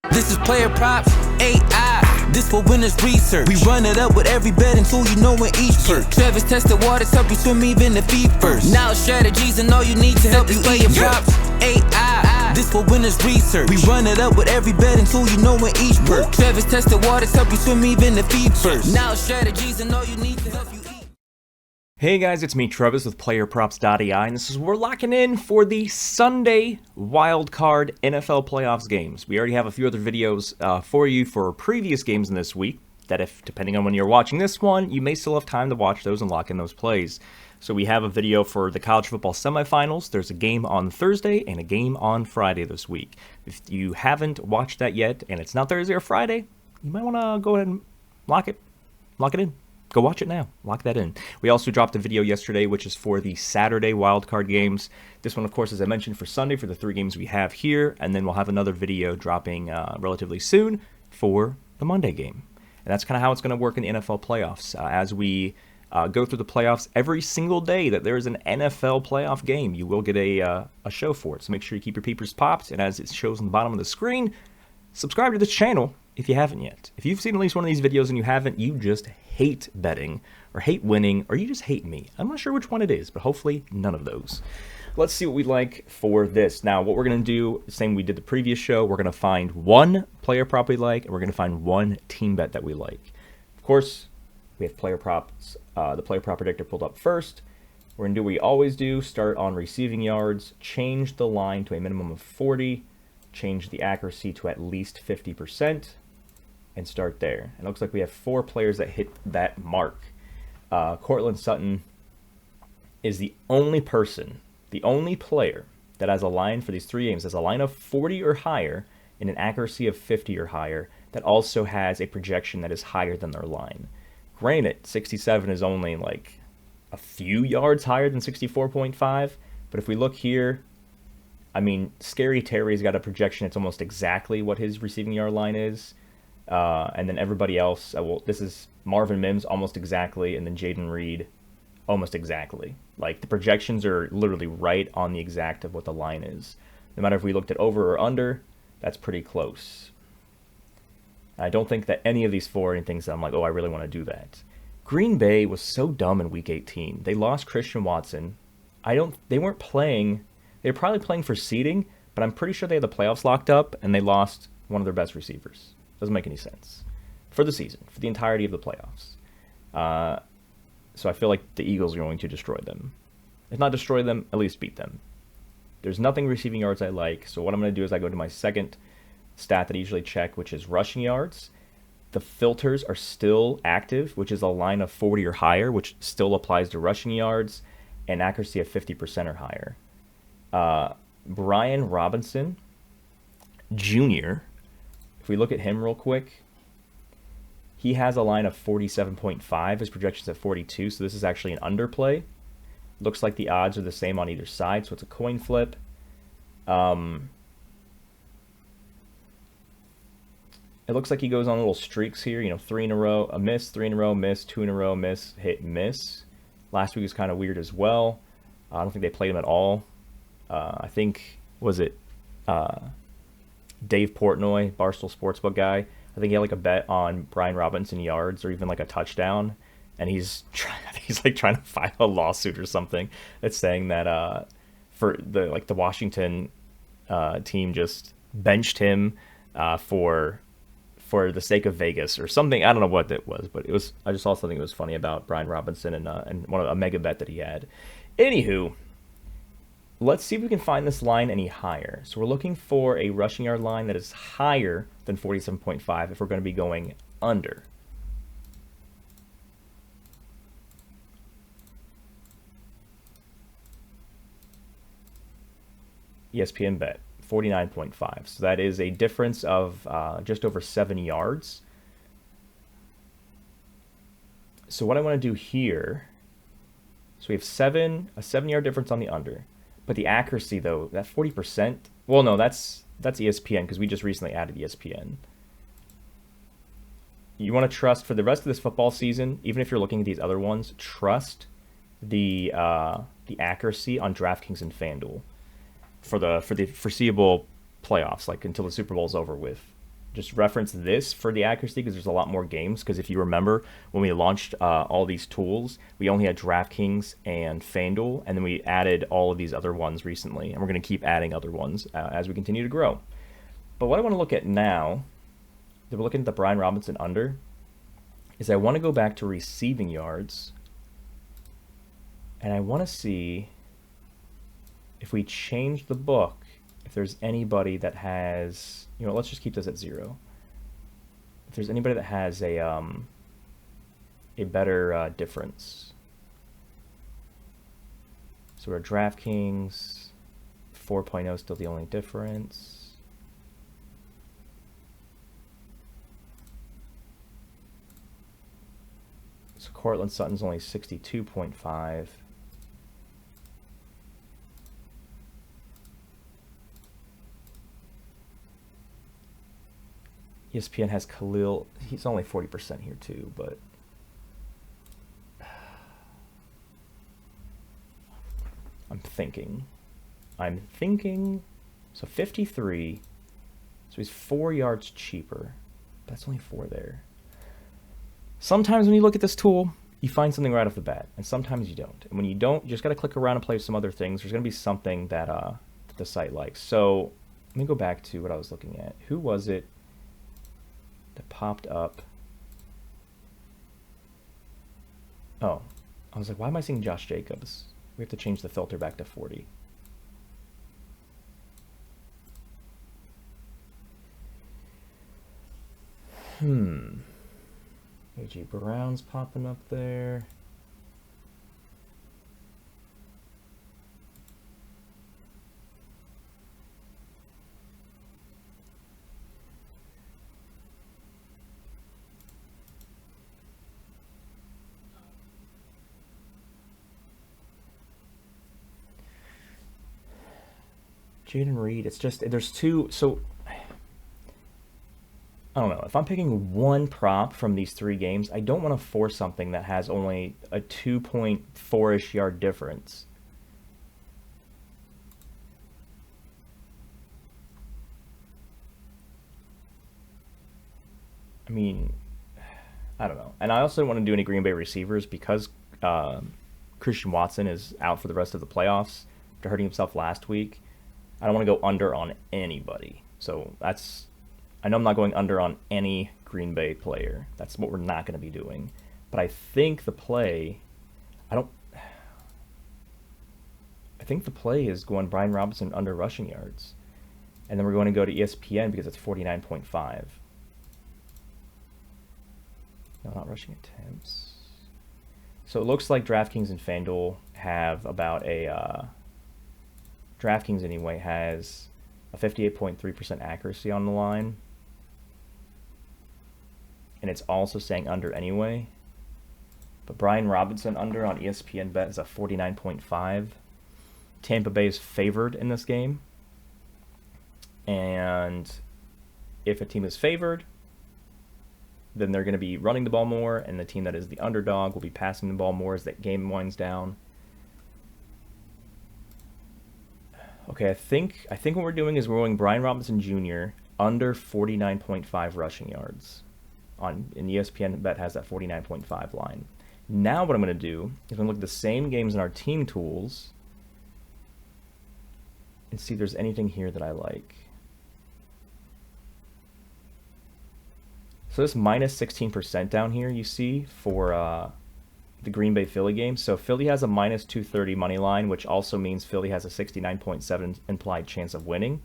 This is PlayerProps.ai. This for winners research. We run it up with every betting tool you know in each perk. Travis tested waters, help you swim even the feet first. Now strategies and all you need to help you PlayerProps.ai. This for winners research. We run it up with every betting tool you know in each perk. Travis tested waters, help you swim even the feet first. Now strategies and all you need to help you eat. Hey guys, it's me Travis with PlayerProps.ai, and this is we're locking in for the Sunday Wildcard NFL Playoffs games. We already have a few other videos for you for previous games in this week, that if, depending on when you're watching this one, you may still have time to watch those and lock in those plays. So we have a video for the college football semifinals. There's a game on Thursday and a game on Friday this week. If you haven't watched that yet, and it's not Thursday or Friday, you might want to go ahead and lock it in. Go watch it now. Lock that in. We also dropped a video yesterday, which is for the Saturday wildcard games. This one, of course, as I mentioned, for Sunday for the 3 games we have here. And then we'll have another video dropping relatively soon for the Monday game. And that's kind of how it's going to work in the NFL playoffs. As we go through the playoffs, every single day that there is an NFL playoff game, you will get a show for it. So make sure you keep your peepers popped. And as it shows on the bottom of the screen, subscribe to this channel if you haven't yet. If you've seen at least one of these videos and you haven't, you just hate betting or hate winning, or you just hate me. I'm not sure which one it is, but hopefully none of those. Let's see what we like for this. Now, what we're going to do, the same we did the previous show, we're going to find one player prop we like, and we're going to find one team bet that we like. Of course, we have player props, the player prop predictor pulled up first. We're going to do what we always do, start on receiving yards, change the line to a minimum of 40, change the accuracy to at least 50%, and start there. It looks like we have 4 players that hit that mark. Cortland Sutton is the only person, the only player that has a line for these 3 games, has a line of 40 or higher and an accuracy of 50 or higher, that also has a projection that is higher than their line. Granted, 67 is only like a few yards higher than 64.5, but if we look here, I mean, Scary Terry's got a projection that's almost exactly what his receiving yard line is. And then everybody else, well, this is Marvin Mims almost exactly, and then Jaden Reed almost exactly. Like, the projections are literally right on the exact of what the line is. No matter if we looked at over or under, that's pretty close. I don't think that any of these 4 are anything that I'm like, oh, I really want to do that. Green Bay was so dumb in Week 18. They lost Christian Watson. They weren't playing. They were probably playing for seeding, but I'm pretty sure they had the playoffs locked up, and they lost one of their best receivers. Doesn't make any sense for the season, for the entirety of the playoffs. So I feel like the Eagles are going to destroy them. If not destroy them, at least beat them. There's nothing receiving yards I like, so what I'm going to do is I go to my second stat that I usually check, which is rushing yards. The filters are still active, which is a line of 40 or higher, which still applies to rushing yards, and accuracy of 50% or higher. Brian Robinson Jr., if we look at him real quick, he has a line of 47.5. His projection's at 42, so this is actually an underplay. Looks like the odds are the same on either side, so it's a coin flip. It looks like he goes on little streaks here, 3 in a row, a miss, 3 in a row, miss, 2 in a row, miss, hit, miss. Last week was kind of weird as well. I don't think they played him at all. I think, was it Dave Portnoy, Barstool Sportsbook guy? I think he had like a bet on Brian Robinson yards or even like a touchdown, and he's like trying to file a lawsuit or something. It's saying that for the Washington team just benched him for the sake of Vegas or something. I don't know what it was, but it was. I just saw something that was funny about Brian Robinson and a mega bet that he had. Anywho, let's see if we can find this line any higher. So we're looking for a rushing yard line that is higher than 47.5 if we're going to be going under. ESPN bet 49.5. So that is a difference of just over 7 yards. So what I want to do here, so we have a 7-yard difference on the under. But the accuracy, though, that 40%, well, no, that's ESPN because we just recently added ESPN. You want to trust for the rest of this football season, even if you're looking at these other ones, trust the accuracy on DraftKings and FanDuel for the foreseeable playoffs, like until the Super Bowl's over with. just reference this for the accuracy because there's a lot more games. Because if you remember, when we launched all these tools, we only had DraftKings and FanDuel, and then we added all of these other ones recently, and we're going to keep adding other ones as we continue to grow. But what I want to look at now, that we're looking at the Brian Robinson under, is I want to go back to receiving yards, and I want to see if we change the book, if there's anybody that has, you know, let's just keep this at 0. If there's anybody that has a better difference. So we're DraftKings, 4.0 is still the only difference. So Cortland Sutton's only 62.5. ESPN has Khalil. He's only 40% here too, but I'm thinking. So 53. So he's 4 yards cheaper. That's only 4 there. Sometimes when you look at this tool, you find something right off the bat, and sometimes you don't. And when you don't, you just got to click around and play with some other things. There's going to be something that the site likes. So let me go back to what I was looking at. Who was it that popped up? Oh, I was like, why am I seeing Josh Jacobs? We have to change the filter back to 40. A.J. Brown's popping up there. Jaden Reed, it's just, there's two, so I don't know. If I'm picking one prop from these 3 games, I don't want to force something that has only a 2.4-ish yard difference. I mean, I don't know. And I also don't want to do any Green Bay receivers because Christian Watson is out for the rest of the playoffs after hurting himself last week. I don't want to go under on anybody. So that's, I know I'm not going under on any Green Bay player. That's what we're not going to be doing. But I think the play, I think the play is going Brian Robinson under rushing yards. And then we're going to go to ESPN because it's 49.5. No, not rushing attempts. So it looks like DraftKings and FanDuel have about a, DraftKings anyway has a 58.3% accuracy on the line. And it's also saying under anyway. But Brian Robinson under on ESPN Bet is a 49.5. Tampa Bay is favored in this game. And if a team is favored, then they're going to be running the ball more, and the team that is the underdog will be passing the ball more as that game winds down. Okay, I think what we're doing is we're going Brian Robinson Jr. under 49.5 rushing yards. And ESPN Bet has that 49.5 line. Now what I'm going to do is I'm going to look at the same games in our team tools and see if there's anything here that I like. So this minus 16% down here you see for the Green Bay Philly game. So Philly has a minus 230 money line, which also means Philly has a 69.7 implied chance of winning.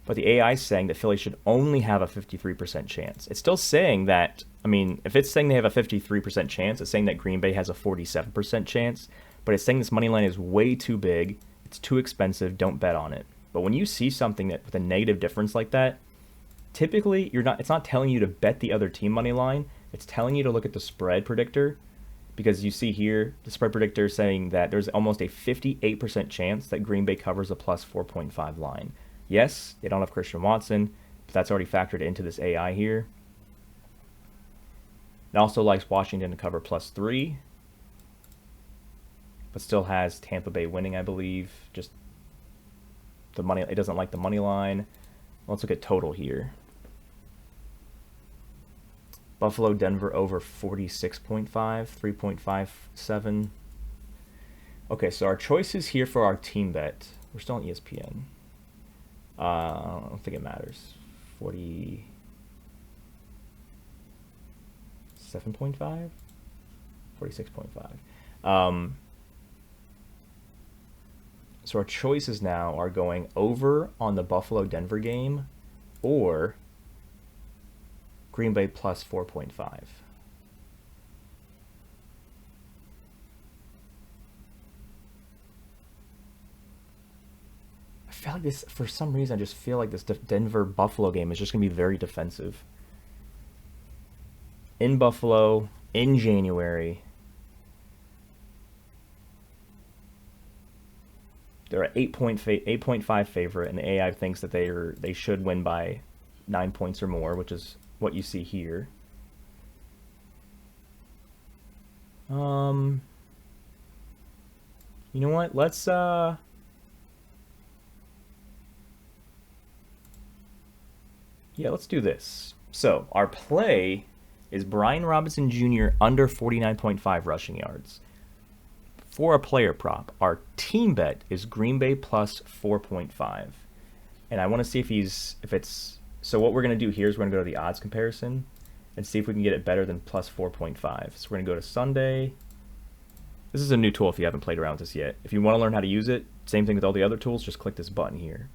But the AI is saying that Philly should only have a 53% chance. It's still saying that, I mean, if it's saying they have a 53% chance, it's saying that Green Bay has a 47% chance. But it's saying this money line is way too big, it's too expensive, don't bet on it. But when you see something that with a negative difference like that, typically it's not telling you to bet the other team money line, it's telling you to look at the spread predictor. Because you see here, the spread predictor is saying that there's almost a 58% chance that Green Bay covers a plus 4.5 line. Yes, they don't have Christian Watson, but that's already factored into this AI here. It also likes Washington to cover plus 3, but still has Tampa Bay winning, I believe. Just the money, it doesn't like the money line. Let's look at total here. Buffalo, Denver over 46.5, 3.57. Okay, so our choices here for our team bet. We're still on ESPN. I don't think it matters. 47.5? 46.5. So our choices now are going over on the Buffalo-Denver game or Green Bay plus 4.5. I feel like this, for some reason, I just feel like this Denver-Buffalo game is just going to be very defensive. In Buffalo, in January. They're an 8.5 favorite, and the AI thinks that they should win by 9 points or more, which is what you see here. You know what? Let's yeah, let's do this. So our play is Brian Robinson Jr. under 49.5 rushing yards. For a player prop, our team bet is Green Bay plus 4.5. And I want to see if it's, so what we're going to do here is we're going to go to the odds comparison and see if we can get it better than plus 4.5. So we're going to go to Sunday. This is a new tool if you haven't played around with this yet. If you want to learn how to use it, same thing with all the other tools, just click this button here.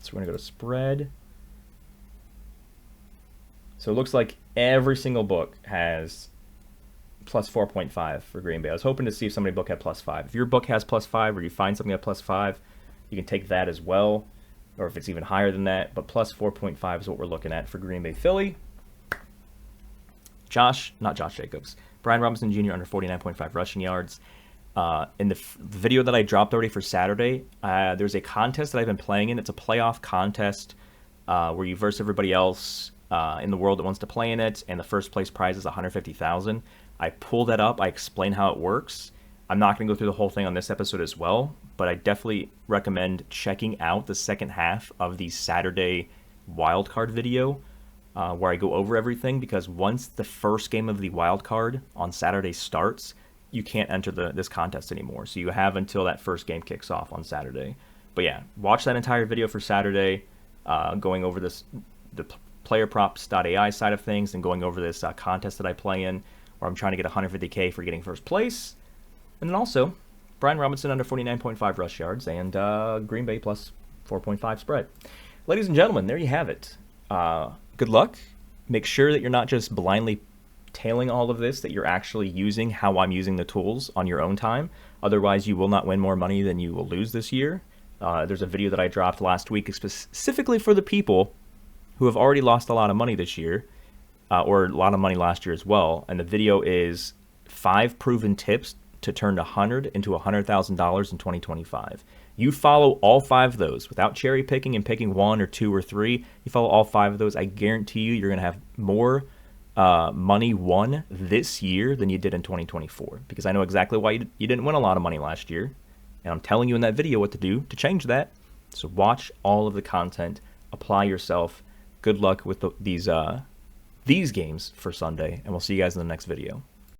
So we're going to go to spread. So it looks like every single book has plus 4.5 for Green Bay. I was hoping to see if somebody book had plus 5. If your book has plus 5 or you find something at plus 5, you can take that as well, or if it's even higher than that. But plus 4.5 is what we're looking at for Green Bay Philly. Not Josh Jacobs. Brian Robinson Jr. under 49.5 rushing yards. In the video that I dropped already for Saturday, there's a contest that I've been playing in. It's a playoff contest where you verse everybody else in the world that wants to play in it, and the first place prize is $150,000. I pull that up. I explain how it works. I'm not going to go through the whole thing on this episode as well, but I definitely recommend checking out the second half of the Saturday wildcard video where I go over everything, because once the first game of the wildcard on Saturday starts, you can't enter this contest anymore. So you have until that first game kicks off on Saturday. But yeah, watch that entire video for Saturday, going over the PlayerProps.ai side of things and going over this contest that I play in, where I'm trying to get $150K for getting first place. And then also, Brian Robinson under 49.5 rush yards and Green Bay plus 4.5 spread. Ladies and gentlemen, there you have it. Good luck. Make sure that you're not just blindly tailing all of this, that you're actually using how I'm using the tools on your own time. Otherwise, you will not win more money than you will lose this year. There's a video that I dropped last week specifically for the people who have already lost a lot of money this year, or a lot of money last year as well. And the video is 5 proven tips to turn 100 into $100,000 in 2025. You follow all 5 of those without cherry picking and picking 1 or 2 or 3. You follow all 5 of those. I guarantee you're going to have more money won this year than you did in 2024, because I know exactly why you didn't win a lot of money last year. And I'm telling you in that video what to do to change that. So watch all of the content, apply yourself. Good luck with these games for Sunday, and we'll see you guys in the next video.